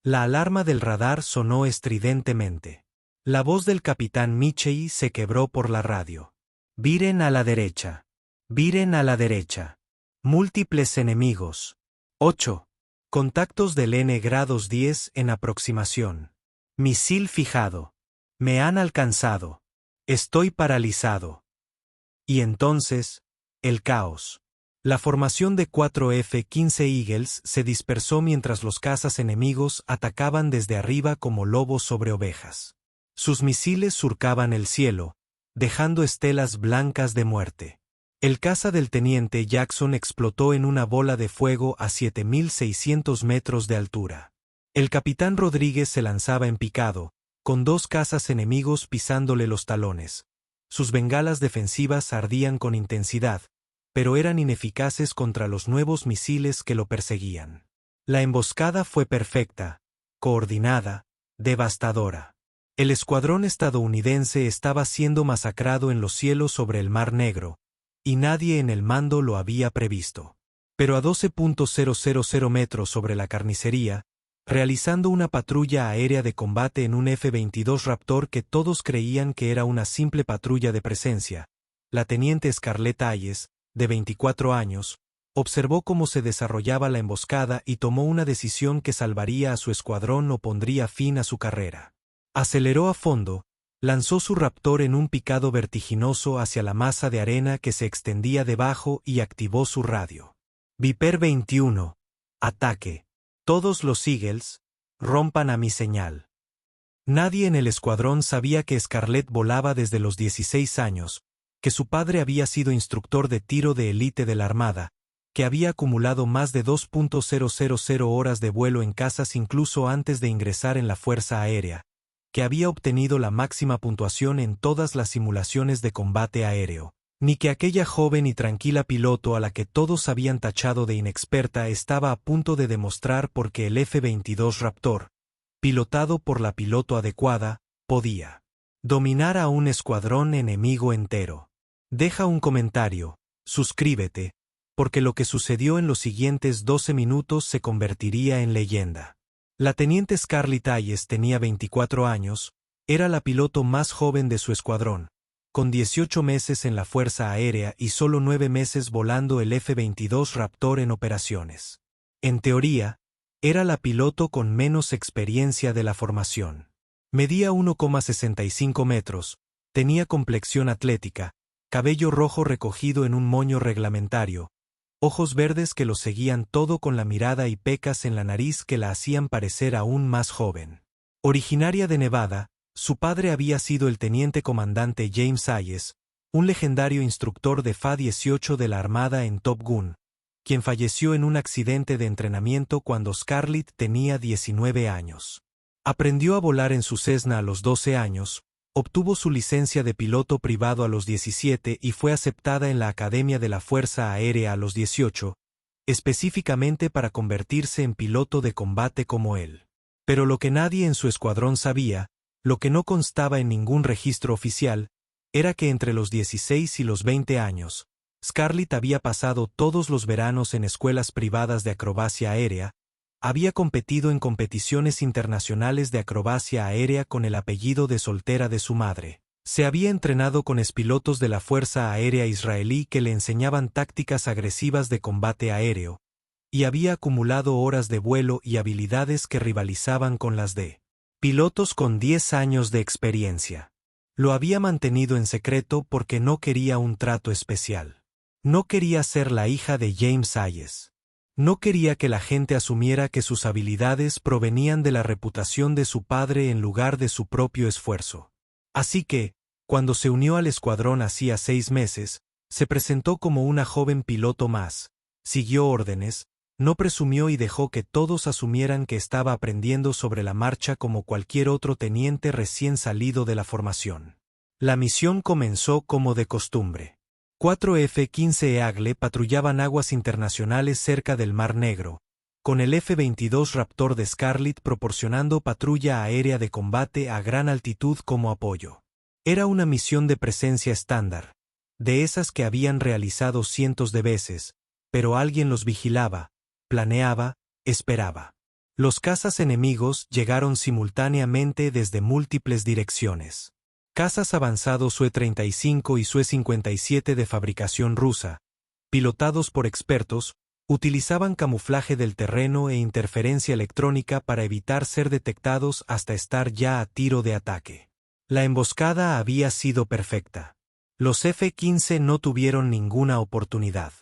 La alarma del radar sonó estridentemente. La voz del capitán Michei se quebró por la radio. Viren a la derecha. Viren a la derecha. Múltiples enemigos. 8. Contactos del N-grados 10 en aproximación. Misil fijado. Me han alcanzado. Estoy paralizado. Y entonces, el caos. La formación de 4 F-15 Eagles se dispersó mientras los cazas enemigos atacaban desde arriba como lobos sobre ovejas. Sus misiles surcaban el cielo, dejando estelas blancas de muerte. El caza del teniente Jackson explotó en una bola de fuego a 7.600 metros de altura. El capitán Rodríguez se lanzaba en picado, con 2 cazas enemigos pisándole los talones. Sus bengalas defensivas ardían con intensidad, pero eran ineficaces contra los nuevos misiles que lo perseguían. La emboscada fue perfecta, coordinada, devastadora. El escuadrón estadounidense estaba siendo masacrado en los cielos sobre el Mar Negro, y nadie en el mando lo había previsto. Pero a 12.000 metros sobre la carnicería, realizando una patrulla aérea de combate en un F-22 Raptor que todos creían que era una simple patrulla de presencia, la teniente Scarlett Hayes, de 24 años, observó cómo se desarrollaba la emboscada y tomó una decisión que salvaría a su escuadrón o pondría fin a su carrera. Aceleró a fondo, lanzó su Raptor en un picado vertiginoso hacia la masa de arena que se extendía debajo y activó su radio. Viper 21. Ataque. Todos los Eagles, rompan a mi señal. Nadie en el escuadrón sabía que Scarlett volaba desde los 16 años, que su padre había sido instructor de tiro de élite de la Armada, que había acumulado más de 2.000 horas de vuelo en cazas incluso antes de ingresar en la Fuerza Aérea, que había obtenido la máxima puntuación en todas las simulaciones de combate aéreo, ni que aquella joven y tranquila piloto a la que todos habían tachado de inexperta estaba a punto de demostrar por qué el F-22 Raptor, pilotado por la piloto adecuada, podía dominar a un escuadrón enemigo entero. Deja un comentario, suscríbete, porque lo que sucedió en los siguientes 12 minutos se convertiría en leyenda. La teniente Scarlett Hayes tenía 24 años, era la piloto más joven de su escuadrón, con 18 meses en la Fuerza Aérea y solo 9 meses volando el F-22 Raptor en operaciones. En teoría, era la piloto con menos experiencia de la formación. Medía 1,65 metros, tenía complexión atlética, cabello rojo recogido en un moño reglamentario, ojos verdes que lo seguían todo con la mirada y pecas en la nariz que la hacían parecer aún más joven. Originaria de Nevada, su padre había sido el teniente comandante James Hayes, un legendario instructor de FA-18 de la Armada en Top Gun, quien falleció en un accidente de entrenamiento cuando Scarlett tenía 19 años. Aprendió a volar en su Cessna a los 12 años, obtuvo su licencia de piloto privado a los 17 y fue aceptada en la Academia de la Fuerza Aérea a los 18, específicamente para convertirse en piloto de combate como él. Pero lo que nadie en su escuadrón sabía, lo que no constaba en ningún registro oficial, era que entre los 16 y los 20 años, Scarlett había pasado todos los veranos en escuelas privadas de acrobacia aérea, había competido en competiciones internacionales de acrobacia aérea con el apellido de soltera de su madre. Se había entrenado con expilotos de la Fuerza Aérea israelí que le enseñaban tácticas agresivas de combate aéreo, y había acumulado horas de vuelo y habilidades que rivalizaban con las de pilotos con 10 años de experiencia. Lo había mantenido en secreto porque no quería un trato especial. No quería ser la hija de James Hayes. No quería que la gente asumiera que sus habilidades provenían de la reputación de su padre en lugar de su propio esfuerzo. Así que, cuando se unió al escuadrón hacía 6 meses, se presentó como una joven piloto más, siguió órdenes, no presumió y dejó que todos asumieran que estaba aprendiendo sobre la marcha como cualquier otro teniente recién salido de la formación. La misión comenzó como de costumbre. 4 F-15 Eagle patrullaban aguas internacionales cerca del Mar Negro, con el F-22 Raptor de Scarlett proporcionando patrulla aérea de combate a gran altitud como apoyo. Era una misión de presencia estándar, de esas que habían realizado cientos de veces, pero alguien los vigilaba, planeaba, esperaba. Los cazas enemigos llegaron simultáneamente desde múltiples direcciones. Cazas avanzados Su-35 y Su-57 de fabricación rusa, pilotados por expertos, utilizaban camuflaje del terreno e interferencia electrónica para evitar ser detectados hasta estar ya a tiro de ataque. La emboscada había sido perfecta. Los F-15 no tuvieron ninguna oportunidad.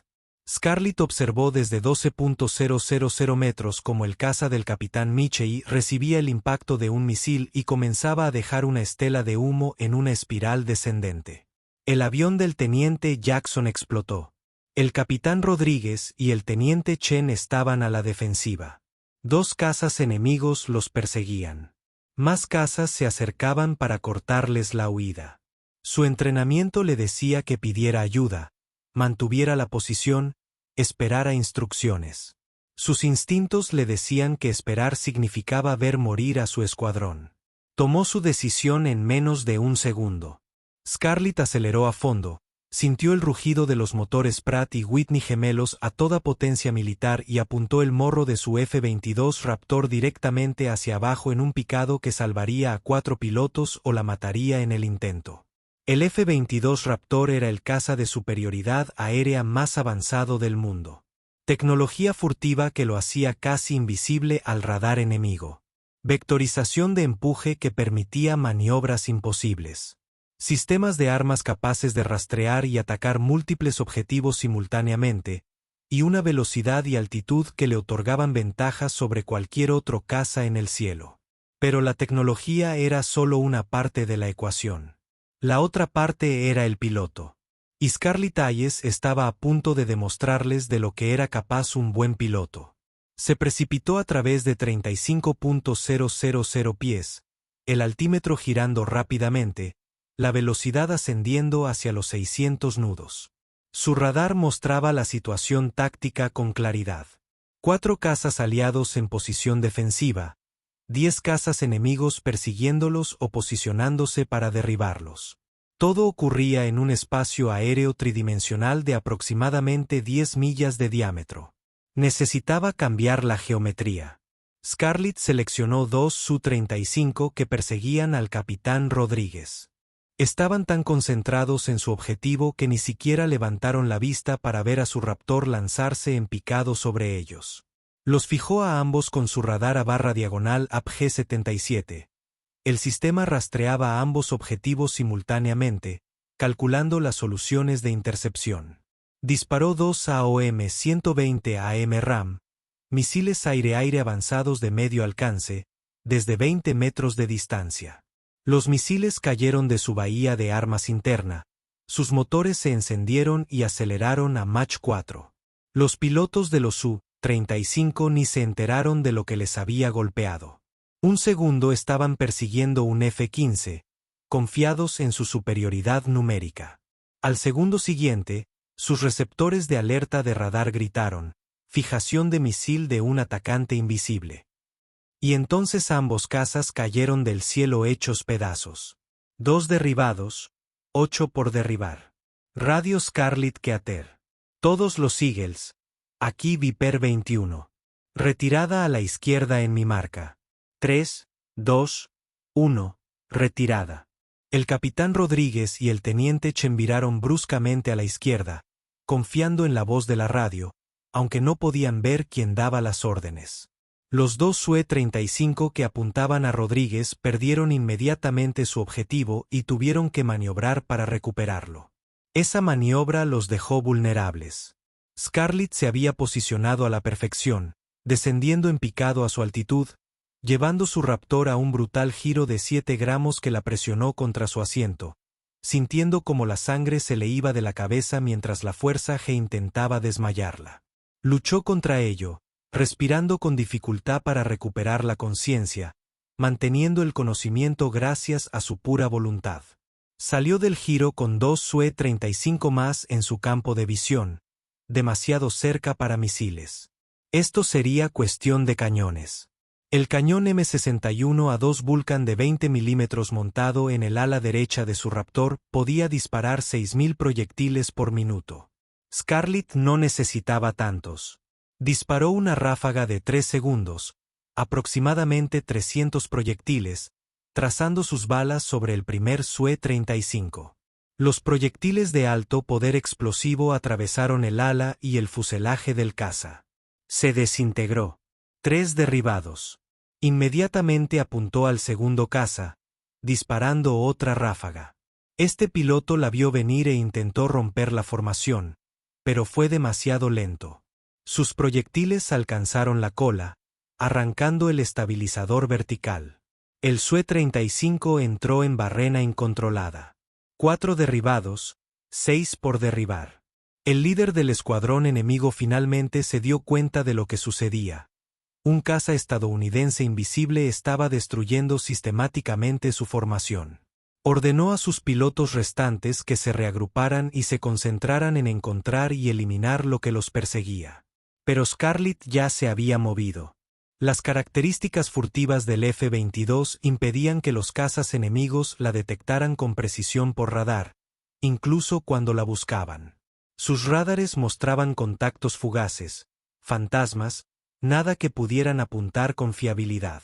Scarlett observó desde 12.000 metros cómo el caza del capitán Michei recibía el impacto de un misil y comenzaba a dejar una estela de humo en una espiral descendente. El avión del teniente Jackson explotó. El capitán Rodríguez y el teniente Chen estaban a la defensiva. 2 cazas enemigos los perseguían. Más cazas se acercaban para cortarles la huida. Su entrenamiento le decía que pidiera ayuda, mantuviera la posición, esperara instrucciones. Sus instintos le decían que esperar significaba ver morir a su escuadrón. Tomó su decisión en menos de un segundo. Scarlett aceleró a fondo, sintió el rugido de los motores Pratt y Whitney gemelos a toda potencia militar y apuntó el morro de su F-22 Raptor directamente hacia abajo en un picado que salvaría a 4 pilotos o la mataría en el intento. El F-22 Raptor era el caza de superioridad aérea más avanzado del mundo. Tecnología furtiva que lo hacía casi invisible al radar enemigo. Vectorización de empuje que permitía maniobras imposibles. Sistemas de armas capaces de rastrear y atacar múltiples objetivos simultáneamente, y una velocidad y altitud que le otorgaban ventajas sobre cualquier otro caza en el cielo. Pero la tecnología era solo una parte de la ecuación. La otra parte era el piloto. Y Scarlett Hayes estaba a punto de demostrarles de lo que era capaz un buen piloto. Se precipitó a través de 35.000 pies, el altímetro girando rápidamente, la velocidad ascendiendo hacia los 600 nudos. Su radar mostraba la situación táctica con claridad. 4 cazas aliados en posición defensiva, 10 cazas enemigos persiguiéndolos o posicionándose para derribarlos. Todo ocurría en un espacio aéreo tridimensional de aproximadamente 10 millas de diámetro. Necesitaba cambiar la geometría. Scarlett seleccionó 2 Su-35 que perseguían al capitán Rodríguez. Estaban tan concentrados en su objetivo que ni siquiera levantaron la vista para ver a su Raptor lanzarse en picado sobre ellos. Los fijó a ambos con su radar a barra diagonal APG-77. El sistema rastreaba a ambos objetivos simultáneamente, calculando las soluciones de intercepción. Disparó 2 AOM-120 AMRAAM, misiles aire-aire avanzados de medio alcance, desde 20 metros de distancia. Los misiles cayeron de su bahía de armas interna, sus motores se encendieron y aceleraron a Mach 4. Los pilotos de los Su-35 ni se enteraron de lo que les había golpeado. Un segundo estaban persiguiendo un F-15, confiados en su superioridad numérica. Al segundo siguiente, sus receptores de alerta de radar gritaron, fijación de misil de un atacante invisible. Y entonces ambos cazas cayeron del cielo hechos pedazos. 2 derribados, 8 por derribar. Radio Scarlett Keater. Todos los Eagles. Aquí Viper 21. Retirada a la izquierda en mi marca. 3, 2, 1, retirada. El capitán Rodríguez y el teniente Chen viraron bruscamente a la izquierda, confiando en la voz de la radio, aunque no podían ver quién daba las órdenes. Los 2 Su-35 que apuntaban a Rodríguez perdieron inmediatamente su objetivo y tuvieron que maniobrar para recuperarlo. Esa maniobra los dejó vulnerables. Scarlett se había posicionado a la perfección, descendiendo en picado a su altitud, llevando su Raptor a un brutal giro de 7 gramos que la presionó contra su asiento, sintiendo como la sangre se le iba de la cabeza mientras la fuerza G intentaba desmayarla. Luchó contra ello, respirando con dificultad para recuperar la conciencia, manteniendo el conocimiento gracias a su pura voluntad. Salió del giro con 2 Su-35 más en su campo de visión, demasiado cerca para misiles. Esto sería cuestión de cañones. El cañón M61A2 Vulcan de 20 milímetros montado en el ala derecha de su Raptor podía disparar 6.000 proyectiles por minuto. Scarlett no necesitaba tantos. Disparó una ráfaga de 3 segundos, aproximadamente 300 proyectiles, trazando sus balas sobre el primer Su-35. Los proyectiles de alto poder explosivo atravesaron el ala y el fuselaje del caza. Se desintegró. 3 derribados. Inmediatamente apuntó al segundo caza, disparando otra ráfaga. Este piloto la vio venir e intentó romper la formación, pero fue demasiado lento. Sus proyectiles alcanzaron la cola, arrancando el estabilizador vertical. El Su-35 entró en barrena incontrolada. 4 derribados, 6 por derribar. El líder del escuadrón enemigo finalmente se dio cuenta de lo que sucedía. Un caza estadounidense invisible estaba destruyendo sistemáticamente su formación. Ordenó a sus pilotos restantes que se reagruparan y se concentraran en encontrar y eliminar lo que los perseguía. Pero Scarlett ya se había movido. Las características furtivas del F-22 impedían que los cazas enemigos la detectaran con precisión por radar, incluso cuando la buscaban. Sus radares mostraban contactos fugaces, fantasmas, nada que pudieran apuntar con fiabilidad.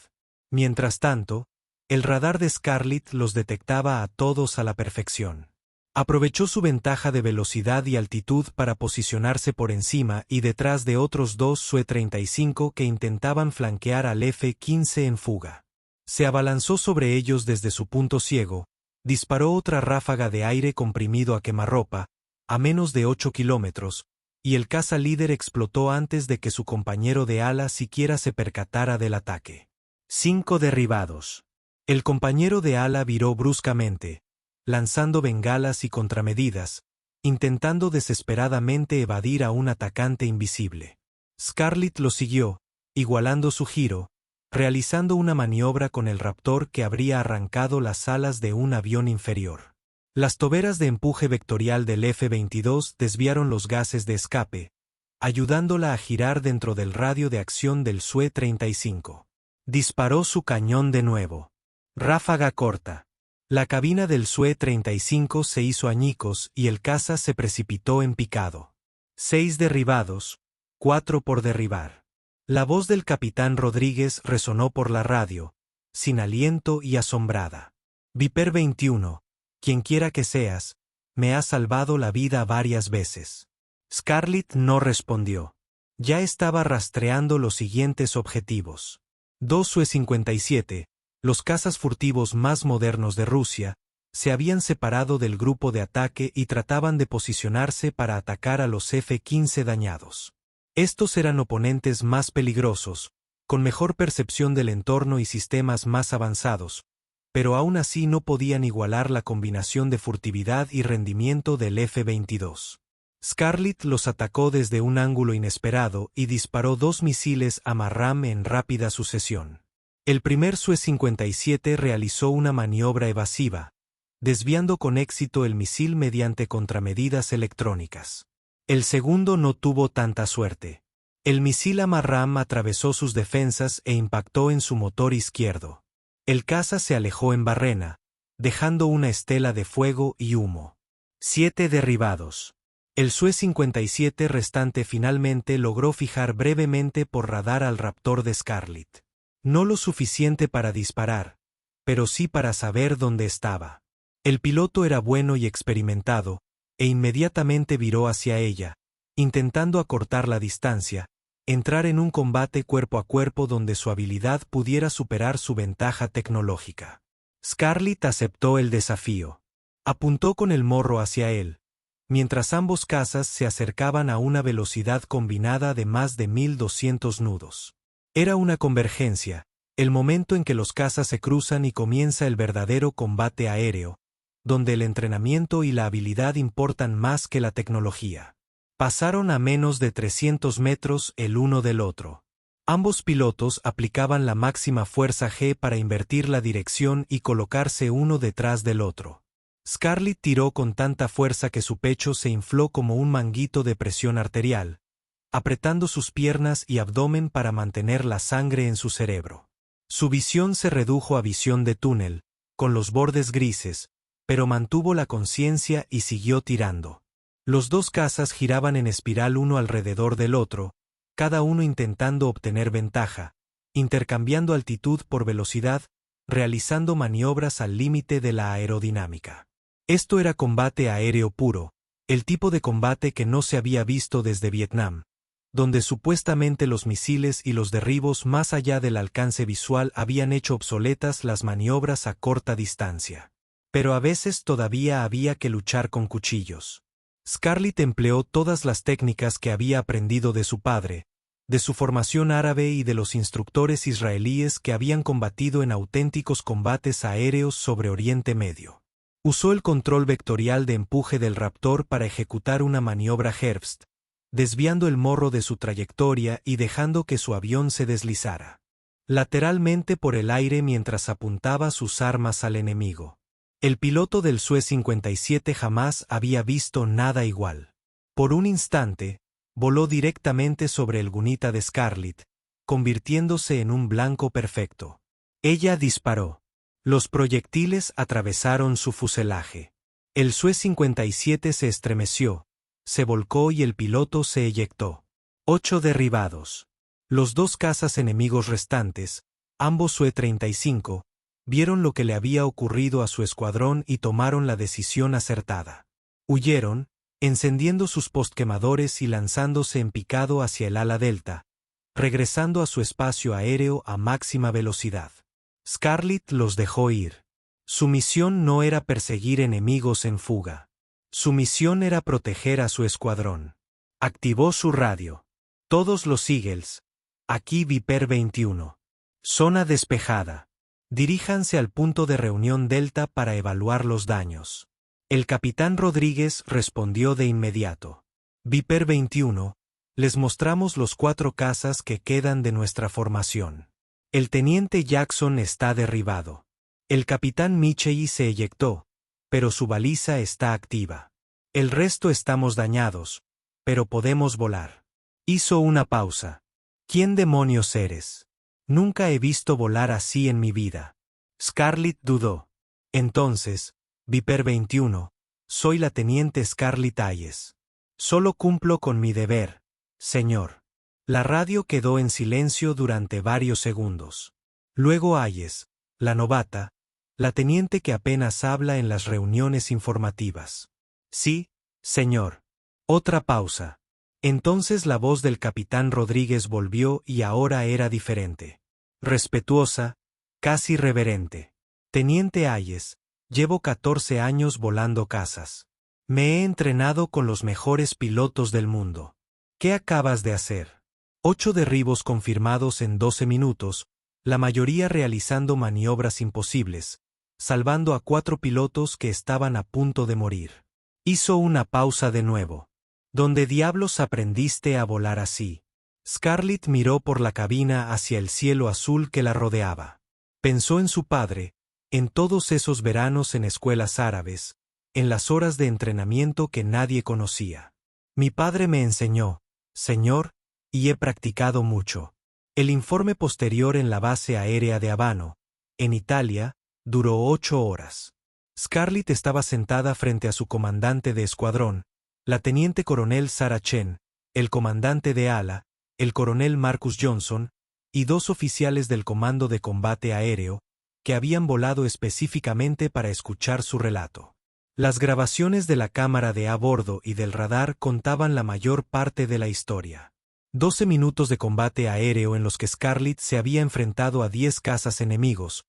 Mientras tanto, el radar de Scarlett los detectaba a todos a la perfección. Aprovechó su ventaja de velocidad y altitud para posicionarse por encima y detrás de otros 2 Su-35 que intentaban flanquear al F-15 en fuga. Se abalanzó sobre ellos desde su punto ciego, disparó otra ráfaga de aire comprimido a quemarropa, a menos de 8 kilómetros, y el caza líder explotó antes de que su compañero de ala siquiera se percatara del ataque. 5 derribados. El compañero de ala viró bruscamente, lanzando bengalas y contramedidas, intentando desesperadamente evadir a un atacante invisible. Scarlett lo siguió, igualando su giro, realizando una maniobra con el Raptor que habría arrancado las alas de un avión inferior. Las toberas de empuje vectorial del F-22 desviaron los gases de escape, ayudándola a girar dentro del radio de acción del Su-35. Disparó su cañón de nuevo. Ráfaga corta. La cabina del Su-35 se hizo añicos y el caza se precipitó en picado. 6 derribados, 4 por derribar. La voz del capitán Rodríguez resonó por la radio, sin aliento y asombrada. Viper 21, quienquiera que seas, me has salvado la vida varias veces. Scarlett no respondió. Ya estaba rastreando los siguientes objetivos. 2 Su-57, los cazas furtivos más modernos de Rusia, se habían separado del grupo de ataque y trataban de posicionarse para atacar a los F-15 dañados. Estos eran oponentes más peligrosos, con mejor percepción del entorno y sistemas más avanzados, pero aún así no podían igualar la combinación de furtividad y rendimiento del F-22. Scarlett los atacó desde un ángulo inesperado y disparó 2 misiles AMRAAM en rápida sucesión. El primer Su-57 realizó una maniobra evasiva, desviando con éxito el misil mediante contramedidas electrónicas. El segundo no tuvo tanta suerte. El misil AMRAAM atravesó sus defensas e impactó en su motor izquierdo. El caza se alejó en barrena, dejando una estela de fuego y humo. 7 derribados. El Su-57 restante finalmente logró fijar brevemente por radar al Raptor de Scarlett. No lo suficiente para disparar, pero sí para saber dónde estaba. El piloto era bueno y experimentado, e inmediatamente viró hacia ella, intentando acortar la distancia, entrar en un combate cuerpo a cuerpo donde su habilidad pudiera superar su ventaja tecnológica. Scarlett aceptó el desafío. Apuntó con el morro hacia él, mientras ambos cazas se acercaban a una velocidad combinada de más de 1200 nudos. Era una convergencia, el momento en que los cazas se cruzan y comienza el verdadero combate aéreo, donde el entrenamiento y la habilidad importan más que la tecnología. Pasaron a menos de 300 metros el uno del otro. Ambos pilotos aplicaban la máxima fuerza G para invertir la dirección y colocarse uno detrás del otro. Scarlett tiró con tanta fuerza que su pecho se infló como un manguito de presión arterial, apretando sus piernas y abdomen para mantener la sangre en su cerebro. Su visión se redujo a visión de túnel, con los bordes grises, pero mantuvo la conciencia y siguió tirando. Los dos cazas giraban en espiral uno alrededor del otro, cada uno intentando obtener ventaja, intercambiando altitud por velocidad, realizando maniobras al límite de la aerodinámica. Esto era combate aéreo puro, el tipo de combate que no se había visto desde Vietnam, donde supuestamente los misiles y los derribos más allá del alcance visual habían hecho obsoletas las maniobras a corta distancia. Pero a veces todavía había que luchar con cuchillos. Scarlett empleó todas las técnicas que había aprendido de su padre, de su formación árabe y de los instructores israelíes que habían combatido en auténticos combates aéreos sobre Oriente Medio. Usó el control vectorial de empuje del Raptor para ejecutar una maniobra Herbst, desviando el morro de su trayectoria y dejando que su avión se deslizara lateralmente por el aire mientras apuntaba sus armas al enemigo. El piloto del Su-57 jamás había visto nada igual. Por un instante, voló directamente sobre el gunita de Scarlett, convirtiéndose en un blanco perfecto. Ella disparó. Los proyectiles atravesaron su fuselaje. El Su-57 se estremeció, se volcó y el piloto se eyectó. 8 derribados. Los 2 cazas enemigos restantes, ambos Su-35, vieron lo que le había ocurrido a su escuadrón y tomaron la decisión acertada. Huyeron, encendiendo sus postquemadores y lanzándose en picado hacia el ala delta, regresando a su espacio aéreo a máxima velocidad. Scarlett los dejó ir. Su misión no era perseguir enemigos en fuga. Su misión era proteger a su escuadrón. Activó su radio. Todos los Eagles. Aquí Viper 21. Zona despejada. Diríjanse al punto de reunión Delta para evaluar los daños. El capitán Rodríguez respondió de inmediato. Viper 21, les mostramos los 4 cazas que quedan de nuestra formación. El teniente Jackson está derribado. El capitán Michei se eyectó, pero su baliza está activa. El resto estamos dañados, pero podemos volar. Hizo una pausa. ¿Quién demonios eres? Nunca he visto volar así en mi vida. Scarlett dudó. Entonces, Viper 21, soy la teniente Scarlett Hayes. Solo cumplo con mi deber, señor. La radio quedó en silencio durante varios segundos. Luego Hayes, la novata, la teniente que apenas habla en las reuniones informativas. Sí, señor. Otra pausa. Entonces la voz del capitán Rodríguez volvió y ahora era diferente. Respetuosa, casi reverente. Teniente Hayes, llevo 14 años volando cazas. Me he entrenado con los mejores pilotos del mundo. ¿Qué acabas de hacer? 8 derribos confirmados en 12 minutos, la mayoría realizando maniobras imposibles, salvando a 4 pilotos que estaban a punto de morir. Hizo una pausa de nuevo. ¿Dónde diablos aprendiste a volar así? Scarlett miró por la cabina hacia el cielo azul que la rodeaba. Pensó en su padre, en todos esos veranos en escuelas árabes, en las horas de entrenamiento que nadie conocía. Mi padre me enseñó, señor, y he practicado mucho. El informe posterior en la base aérea de Habano, en Italia, duró 8 horas. Scarlett estaba sentada frente a su comandante de escuadrón, la teniente coronel Sarah Chen, el comandante de ala, el coronel Marcus Johnson, y 2 oficiales del Comando de Combate Aéreo, que habían volado específicamente para escuchar su relato. Las grabaciones de la cámara de a bordo y del radar contaban la mayor parte de la historia. 12 minutos de combate aéreo en los que Scarlett se había enfrentado a 10 cazas enemigos,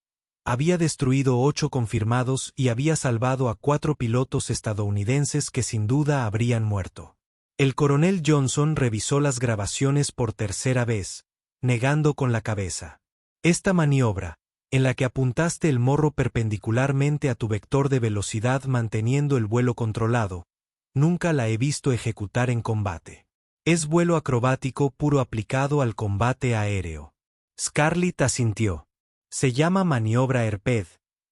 había destruido 8 confirmados y había salvado a 4 pilotos estadounidenses que sin duda habrían muerto. El coronel Johnson revisó las grabaciones por tercera vez, negando con la cabeza. Esta maniobra, en la que apuntaste el morro perpendicularmente a tu vector de velocidad manteniendo el vuelo controlado, nunca la he visto ejecutar en combate. Es vuelo acrobático puro aplicado al combate aéreo. Scarlett asintió. Se llama maniobra Herped,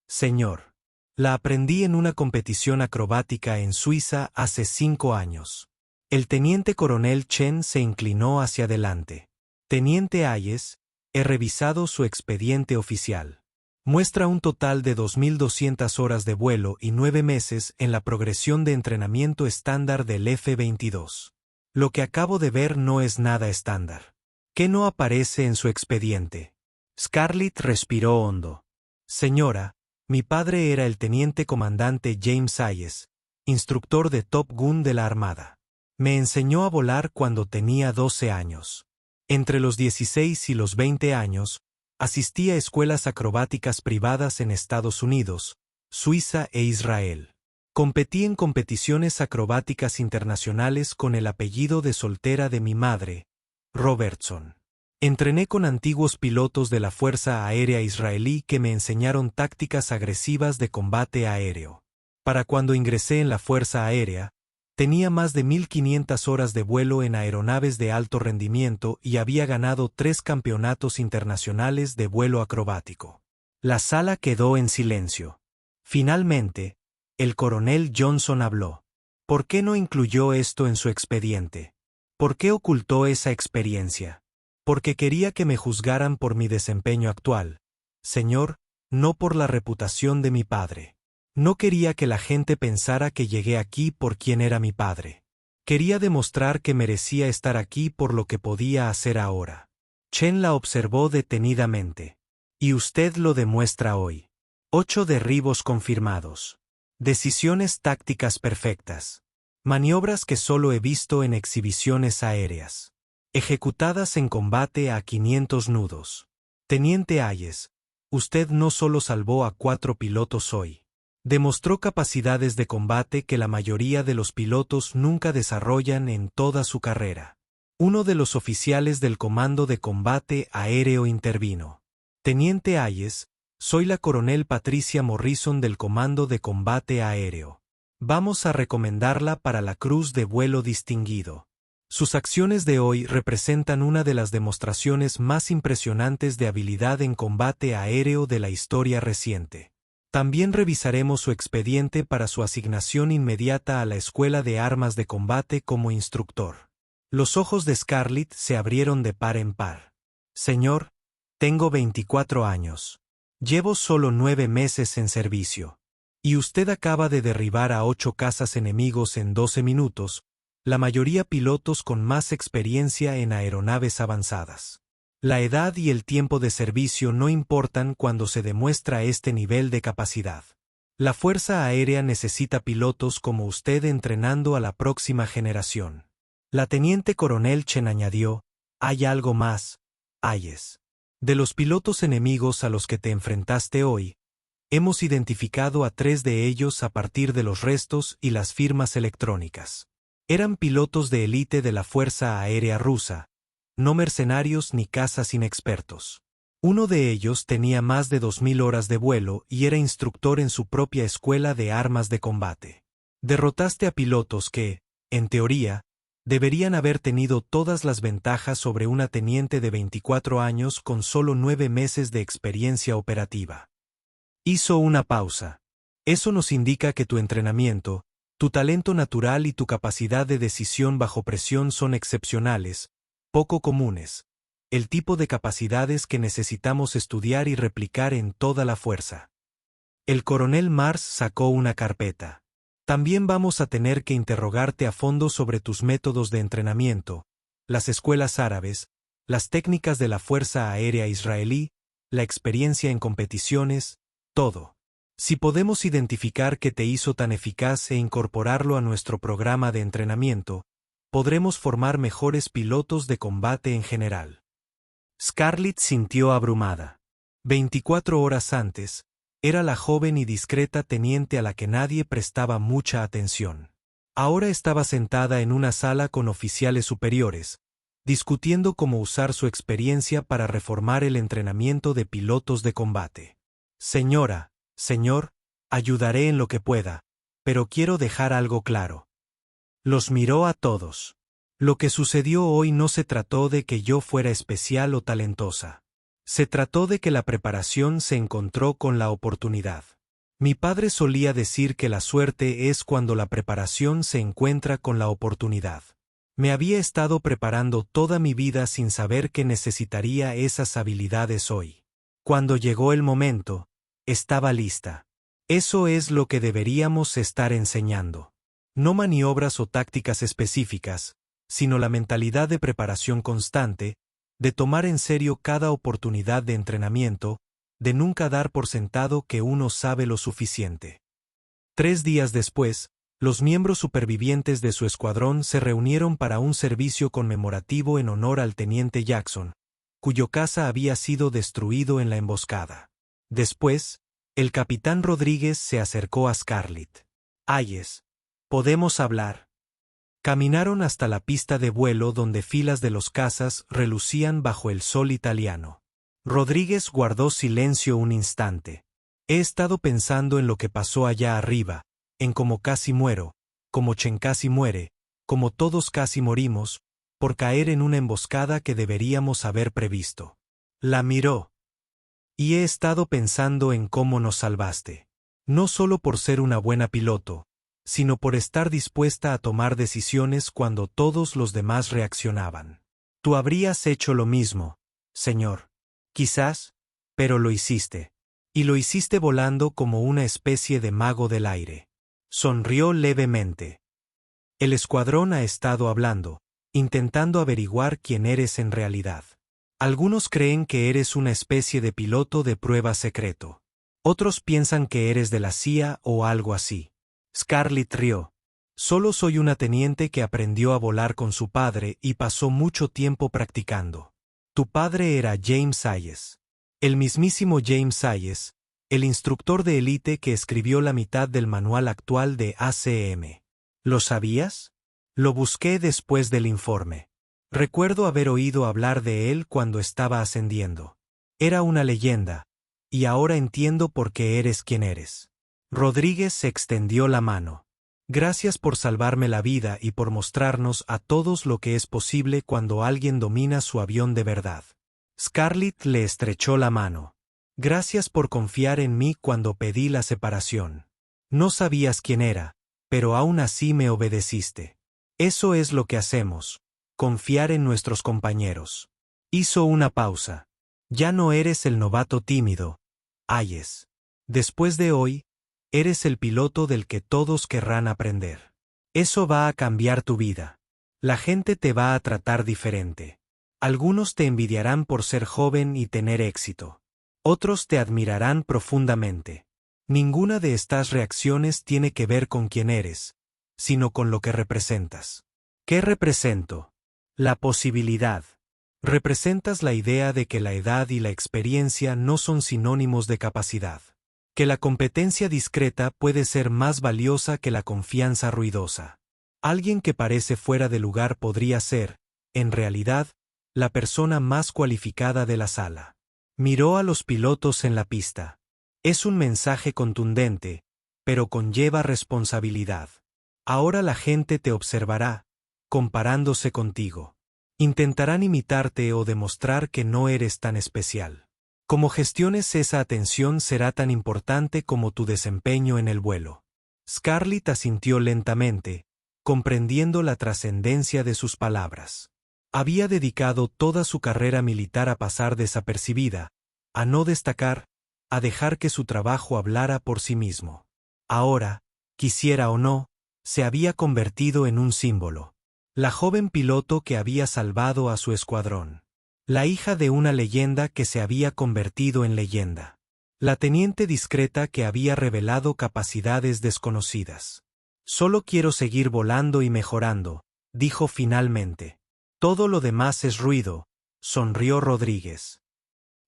señor. La aprendí en una competición acrobática en Suiza hace 5 años. El teniente coronel Chen se inclinó hacia adelante. Teniente Hayes, he revisado su expediente oficial. Muestra un total de 2.200 horas de vuelo y 9 meses en la progresión de entrenamiento estándar del F-22. Lo que acabo de ver no es nada estándar. ¿Qué no aparece en su expediente? Scarlett respiró hondo. Señora, mi padre era el teniente comandante James Hayes, instructor de Top Gun de la Armada. Me enseñó a volar cuando tenía 12 años. Entre los 16 y los 20 años, asistí a escuelas acrobáticas privadas en Estados Unidos, Suiza e Israel. Competí en competiciones acrobáticas internacionales con el apellido de soltera de mi madre, Robertson. Entrené con antiguos pilotos de la Fuerza Aérea Israelí que me enseñaron tácticas agresivas de combate aéreo. Para cuando ingresé en la Fuerza Aérea, tenía más de 1500 horas de vuelo en aeronaves de alto rendimiento y había ganado 3 campeonatos internacionales de vuelo acrobático. La sala quedó en silencio. Finalmente, el coronel Johnson habló. ¿Por qué no incluyó esto en su expediente? ¿Por qué ocultó esa experiencia? Porque quería que me juzgaran por mi desempeño actual, señor, no por la reputación de mi padre. No quería que la gente pensara que llegué aquí por quien era mi padre. Quería demostrar que merecía estar aquí por lo que podía hacer ahora. Chen la observó detenidamente. Y usted lo demuestra hoy. 8 derribos confirmados. Decisiones tácticas perfectas. Maniobras que solo he visto en exhibiciones aéreas. Ejecutadas en combate a 500 nudos. Teniente Hayes, usted no solo salvó a 4 pilotos hoy. Demostró capacidades de combate que la mayoría de los pilotos nunca desarrollan en toda su carrera. Uno de los oficiales del Comando de Combate Aéreo intervino. Teniente Hayes, soy la coronel Patricia Morrison del Comando de Combate Aéreo. Vamos a recomendarla para la Cruz de Vuelo Distinguido. Sus acciones de hoy representan una de las demostraciones más impresionantes de habilidad en combate aéreo de la historia reciente. También revisaremos su expediente para su asignación inmediata a la Escuela de Armas de Combate como instructor. Los ojos de Scarlett se abrieron de par en par. Señor, tengo 24 años. Llevo solo 9 meses en servicio. Y usted acaba de derribar a 8 cazas enemigos en 12 minutos, la mayoría pilotos con más experiencia en aeronaves avanzadas. La edad y el tiempo de servicio no importan cuando se demuestra este nivel de capacidad. La Fuerza Aérea necesita pilotos como usted entrenando a la próxima generación. La teniente coronel Chen añadió, hay algo más, Hayes. De los pilotos enemigos a los que te enfrentaste hoy, hemos identificado a 3 de ellos a partir de los restos y las firmas electrónicas. Eran pilotos de élite de la Fuerza Aérea rusa, no mercenarios ni cazas inexpertos. Uno de ellos tenía más de 2000 horas de vuelo y era instructor en su propia escuela de armas de combate. Derrotaste a pilotos que, en teoría, deberían haber tenido todas las ventajas sobre una teniente de 24 años con solo 9 meses de experiencia operativa. Hizo una pausa. Eso nos indica que tu entrenamiento, tu talento natural y tu capacidad de decisión bajo presión son excepcionales, poco comunes, el tipo de capacidades que necesitamos estudiar y replicar en toda la fuerza. El coronel Mars sacó una carpeta. También vamos a tener que interrogarte a fondo sobre tus métodos de entrenamiento, las escuelas árabes, las técnicas de la Fuerza Aérea Israelí, la experiencia en competiciones, todo. Si podemos identificar qué te hizo tan eficaz e incorporarlo a nuestro programa de entrenamiento, podremos formar mejores pilotos de combate en general. Scarlett sintió abrumada. 24 horas antes, era la joven y discreta teniente a la que nadie prestaba mucha atención. Ahora estaba sentada en una sala con oficiales superiores, discutiendo cómo usar su experiencia para reformar el entrenamiento de pilotos de combate. Señora, señor, ayudaré en lo que pueda, pero quiero dejar algo claro. Los miró a todos. Lo que sucedió hoy no se trató de que yo fuera especial o talentosa. Se trató de que la preparación se encontró con la oportunidad. Mi padre solía decir que la suerte es cuando la preparación se encuentra con la oportunidad. Me había estado preparando toda mi vida sin saber que necesitaría esas habilidades hoy. Cuando llegó el momento, estaba lista. Eso es lo que deberíamos estar enseñando. No maniobras o tácticas específicas, sino la mentalidad de preparación constante, de tomar en serio cada oportunidad de entrenamiento, de nunca dar por sentado que uno sabe lo suficiente. 3 días después, los miembros supervivientes de su escuadrón se reunieron para un servicio conmemorativo en honor al teniente Jackson, cuyo casa había sido destruido en la emboscada. Después, el capitán Rodríguez se acercó a Scarlett. «Hayes, ¿podemos hablar?» Caminaron hasta la pista de vuelo donde filas de los cazas relucían bajo el sol italiano. Rodríguez guardó silencio un instante. «He estado pensando en lo que pasó allá arriba, en cómo casi muero, como Chen casi muere, como todos casi morimos, por caer en una emboscada que deberíamos haber previsto». La miró. «Y he estado pensando en cómo nos salvaste. No solo por ser una buena piloto, sino por estar dispuesta a tomar decisiones cuando todos los demás reaccionaban. Tú habrías hecho lo mismo, señor. Quizás, pero lo hiciste. Y lo hiciste volando como una especie de mago del aire». Sonrió levemente. «El escuadrón ha estado hablando, intentando averiguar quién eres en realidad. Algunos creen que eres una especie de piloto de prueba secreto. Otros piensan que eres de la CIA o algo así». Scarlett rió. «Solo soy una teniente que aprendió a volar con su padre y pasó mucho tiempo practicando. Tu padre era James Hayes. El mismísimo James Hayes, el instructor de élite que escribió la mitad del manual actual de ACM. ¿Lo sabías? Lo busqué después del informe. Recuerdo haber oído hablar de él cuando estaba ascendiendo. Era una leyenda, y ahora entiendo por qué eres quien eres». Rodríguez se extendió la mano. «Gracias por salvarme la vida y por mostrarnos a todos lo que es posible cuando alguien domina su avión de verdad». Scarlett le estrechó la mano. «Gracias por confiar en mí cuando pedí la separación. No sabías quién era, pero aún así me obedeciste. Eso es lo que hacemos, confiar en nuestros compañeros». Hizo una pausa. «Ya no eres el novato tímido, Hayes. Después de hoy, eres el piloto del que todos querrán aprender. Eso va a cambiar tu vida. La gente te va a tratar diferente. Algunos te envidiarán por ser joven y tener éxito. Otros te admirarán profundamente. Ninguna de estas reacciones tiene que ver con quién eres, sino con lo que representas». «¿Qué represento?» «La posibilidad. Representas la idea de que la edad y la experiencia no son sinónimos de capacidad. Que la competencia discreta puede ser más valiosa que la confianza ruidosa. Alguien que parece fuera de lugar podría ser, en realidad, la persona más cualificada de la sala». Miró a los pilotos en la pista. «Es un mensaje contundente, pero conlleva responsabilidad. Ahora la gente te observará, comparándose contigo. Intentarán imitarte o demostrar que no eres tan especial. Como gestiones esa atención será tan importante como tu desempeño en el vuelo». Scarlett asintió lentamente, comprendiendo la trascendencia de sus palabras. Había dedicado toda su carrera militar a pasar desapercibida, a no destacar, a dejar que su trabajo hablara por sí mismo. Ahora, quisiera o no, se había convertido en un símbolo. La joven piloto que había salvado a su escuadrón. La hija de una leyenda que se había convertido en leyenda. La teniente discreta que había revelado capacidades desconocidas. «Solo quiero seguir volando y mejorando», dijo finalmente. «Todo lo demás es ruido», sonrió Rodríguez.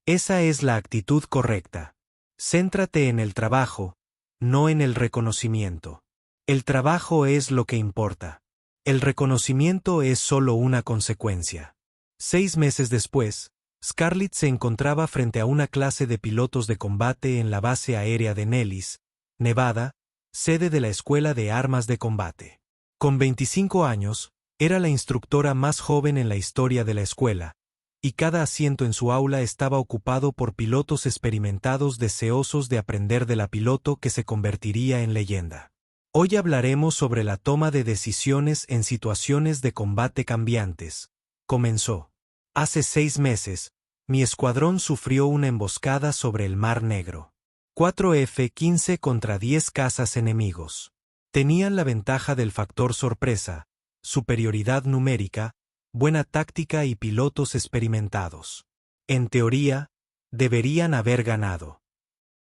«Esa es la actitud correcta. Céntrate en el trabajo, no en el reconocimiento. El trabajo es lo que importa. El reconocimiento es solo una consecuencia». 6 meses después, Scarlett se encontraba frente a una clase de pilotos de combate en la base aérea de Nellis, Nevada, sede de la Escuela de Armas de Combate. Con 25 años, era la instructora más joven en la historia de la escuela, y cada asiento en su aula estaba ocupado por pilotos experimentados deseosos de aprender de la piloto que se convertiría en leyenda. «Hoy hablaremos sobre la toma de decisiones en situaciones de combate cambiantes», comenzó. «Hace 6 meses, mi escuadrón sufrió una emboscada sobre el Mar Negro. 4 F-15 contra 10 cazas enemigos. Tenían la ventaja del factor sorpresa, superioridad numérica, buena táctica y pilotos experimentados. En teoría, deberían haber ganado.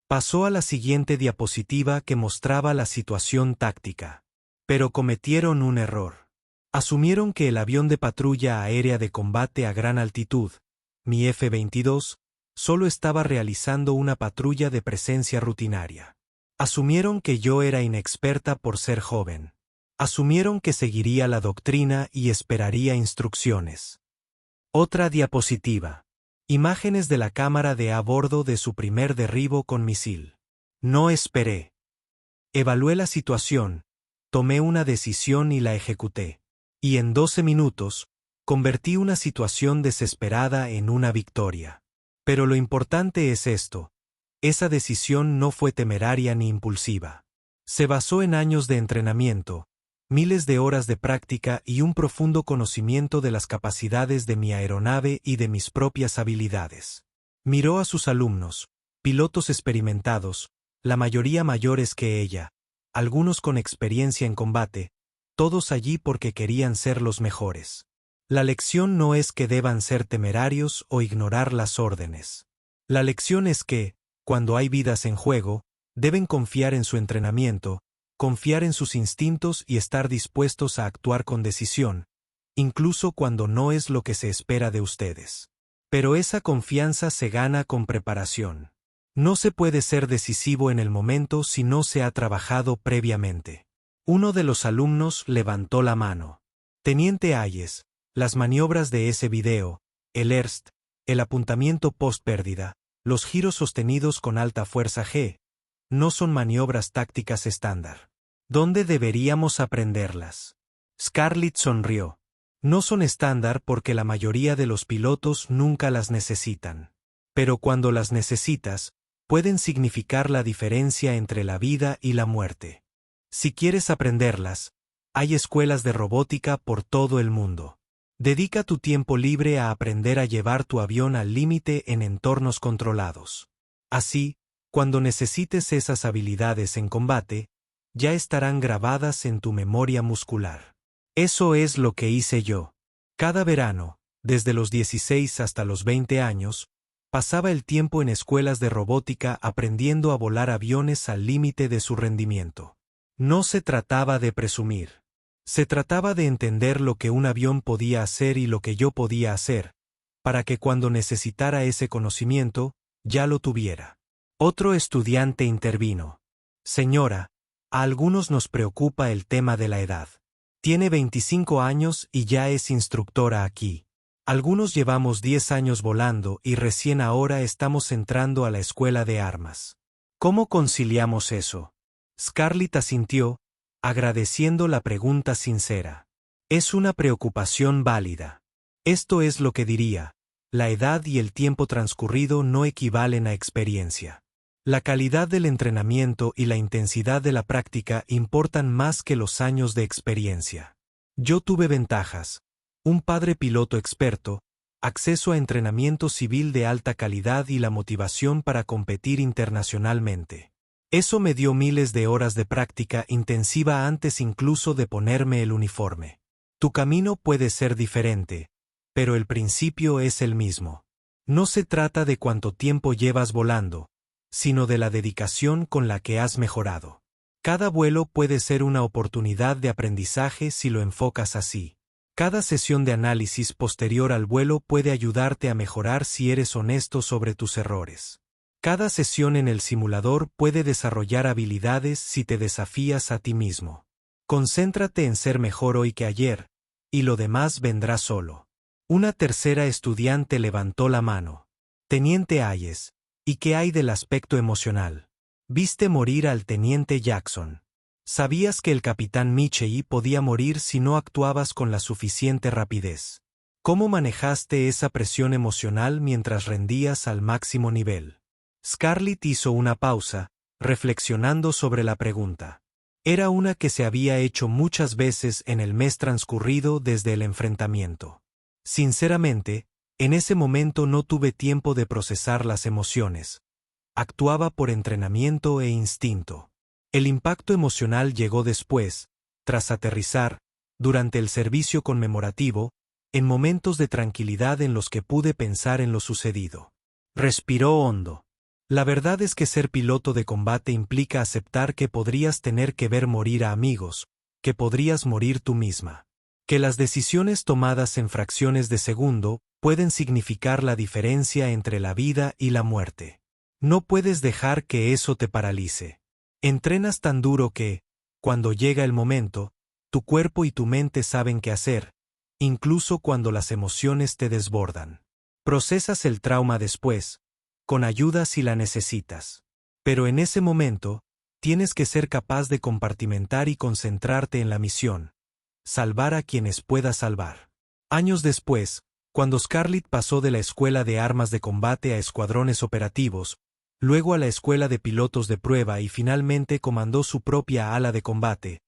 Pasó a la siguiente diapositiva que mostraba la situación táctica. Pero cometieron un error. Asumieron que el avión de patrulla aérea de combate a gran altitud, mi F-22, solo estaba realizando una patrulla de presencia rutinaria. Asumieron que yo era inexperta por ser joven. Asumieron que seguiría la doctrina y esperaría instrucciones. Otra diapositiva. Imágenes de la cámara de a bordo de su primer derribo con misil. No esperé. Evalué la situación, tomé una decisión y la ejecuté. Y en 12 minutos, convertí una situación desesperada en una victoria. Pero lo importante es esto. Esa decisión no fue temeraria ni impulsiva. Se basó en años de entrenamiento, miles de horas de práctica y un profundo conocimiento de las capacidades de mi aeronave y de mis propias habilidades. Miró a sus alumnos, pilotos experimentados, la mayoría mayores que ella, algunos con experiencia en combate, todos allí porque querían ser los mejores. La lección no es que deban ser temerarios o ignorar las órdenes. La lección es que, cuando hay vidas en juego, deben confiar en su entrenamiento, confiar en sus instintos y estar dispuestos a actuar con decisión, incluso cuando no es lo que se espera de ustedes. Pero esa confianza se gana con preparación. No se puede ser decisivo en el momento si no se ha trabajado previamente. Uno de los alumnos levantó la mano. Teniente Hayes, las maniobras de ese video, el ERST, el apuntamiento post-pérdida, los giros sostenidos con alta fuerza G, no son maniobras tácticas estándar. ¿Dónde deberíamos aprenderlas? Scarlett sonrió. No son estándar porque la mayoría de los pilotos nunca las necesitan. Pero cuando las necesitas, pueden significar la diferencia entre la vida y la muerte. Si quieres aprenderlas, hay escuelas de robótica por todo el mundo. Dedica tu tiempo libre a aprender a llevar tu avión al límite en entornos controlados. Así, cuando necesites esas habilidades en combate, ya estarán grabadas en tu memoria muscular. Eso es lo que hice yo. Cada verano, desde los 16 hasta los 20 años, pasaba el tiempo en escuelas de robótica aprendiendo a volar aviones al límite de su rendimiento. No se trataba de presumir. Se trataba de entender lo que un avión podía hacer y lo que yo podía hacer, para que cuando necesitara ese conocimiento, ya lo tuviera. Otro estudiante intervino. Señora, a algunos nos preocupa el tema de la edad. Tiene 25 años y ya es instructora aquí. Algunos llevamos 10 años volando y recién ahora estamos entrando a la escuela de armas. ¿Cómo conciliamos eso? Scarlett asintió, agradeciendo la pregunta sincera. Es una preocupación válida. Esto es lo que diría. La edad y el tiempo transcurrido no equivalen a experiencia. La calidad del entrenamiento y la intensidad de la práctica importan más que los años de experiencia. Yo tuve ventajas. Un padre piloto experto, acceso a entrenamiento civil de alta calidad y la motivación para competir internacionalmente. Eso me dio miles de horas de práctica intensiva antes incluso de ponerme el uniforme. Tu camino puede ser diferente, pero el principio es el mismo. No se trata de cuánto tiempo llevas volando, sino de la dedicación con la que has mejorado. Cada vuelo puede ser una oportunidad de aprendizaje si lo enfocas así. Cada sesión de análisis posterior al vuelo puede ayudarte a mejorar si eres honesto sobre tus errores. Cada sesión en el simulador puede desarrollar habilidades si te desafías a ti mismo. Concéntrate en ser mejor hoy que ayer, y lo demás vendrá solo. Una tercera estudiante levantó la mano. Teniente Hayes, ¿y qué hay del aspecto emocional? Viste morir al teniente Jackson. Sabías que el capitán Michei podía morir si no actuabas con la suficiente rapidez. ¿Cómo manejaste esa presión emocional mientras rendías al máximo nivel? Scarlett hizo una pausa, reflexionando sobre la pregunta. Era una que se había hecho muchas veces en el mes transcurrido desde el enfrentamiento. Sinceramente, en ese momento no tuve tiempo de procesar las emociones. Actuaba por entrenamiento e instinto. El impacto emocional llegó después, tras aterrizar, durante el servicio conmemorativo, en momentos de tranquilidad en los que pude pensar en lo sucedido. Respiró hondo. La verdad es que ser piloto de combate implica aceptar que podrías tener que ver morir a amigos, que podrías morir tú misma. Que las decisiones tomadas en fracciones de segundo pueden significar la diferencia entre la vida y la muerte. No puedes dejar que eso te paralice. Entrenas tan duro que, cuando llega el momento, tu cuerpo y tu mente saben qué hacer, incluso cuando las emociones te desbordan. Procesas el trauma después, con ayuda si la necesitas. Pero en ese momento, tienes que ser capaz de compartimentar y concentrarte en la misión. Salvar a quienes puedas salvar. Años después, cuando Scarlett pasó de la escuela de armas de combate a escuadrones operativos, luego a la escuela de pilotos de prueba y finalmente comandó su propia ala de combate,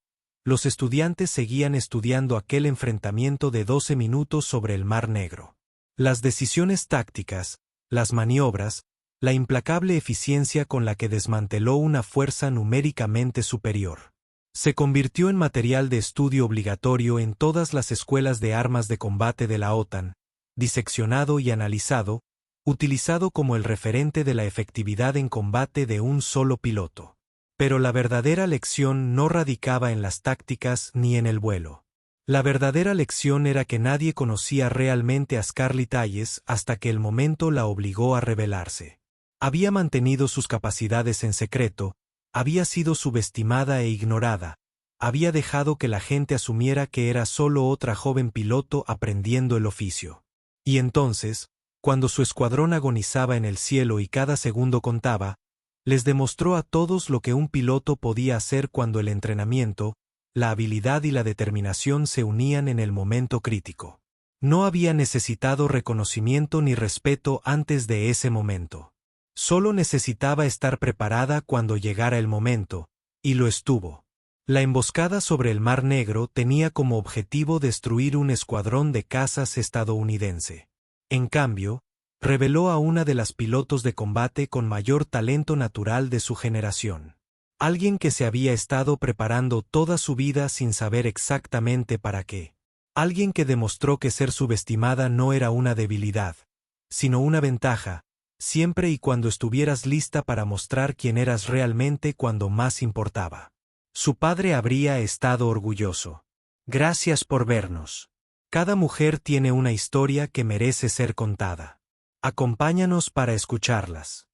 los estudiantes seguían estudiando aquel enfrentamiento de 12 minutos sobre el Mar Negro. Las decisiones tácticas, las maniobras, la implacable eficiencia con la que desmanteló una fuerza numéricamente superior. Se convirtió en material de estudio obligatorio en todas las escuelas de armas de combate de la OTAN, diseccionado y analizado, utilizado como el referente de la efectividad en combate de un solo piloto. Pero la verdadera lección no radicaba en las tácticas ni en el vuelo. La verdadera lección era que nadie conocía realmente a Scarlett Hayes hasta que el momento la obligó a revelarse. Había mantenido sus capacidades en secreto, había sido subestimada e ignorada, había dejado que la gente asumiera que era solo otra joven piloto aprendiendo el oficio. Y entonces, cuando su escuadrón agonizaba en el cielo y cada segundo contaba, les demostró a todos lo que un piloto podía hacer cuando el entrenamiento, la habilidad y la determinación se unían en el momento crítico. No había necesitado reconocimiento ni respeto antes de ese momento. Solo necesitaba estar preparada cuando llegara el momento, y lo estuvo. La emboscada sobre el Mar Negro tenía como objetivo destruir un escuadrón de cazas estadounidense. En cambio, reveló a una de las pilotos de combate con mayor talento natural de su generación. Alguien que se había estado preparando toda su vida sin saber exactamente para qué. Alguien que demostró que ser subestimada no era una debilidad, sino una ventaja, siempre y cuando estuvieras lista para mostrar quién eras realmente cuando más importaba. Su padre habría estado orgulloso. Gracias por vernos. Cada mujer tiene una historia que merece ser contada. Acompáñanos para escucharlas.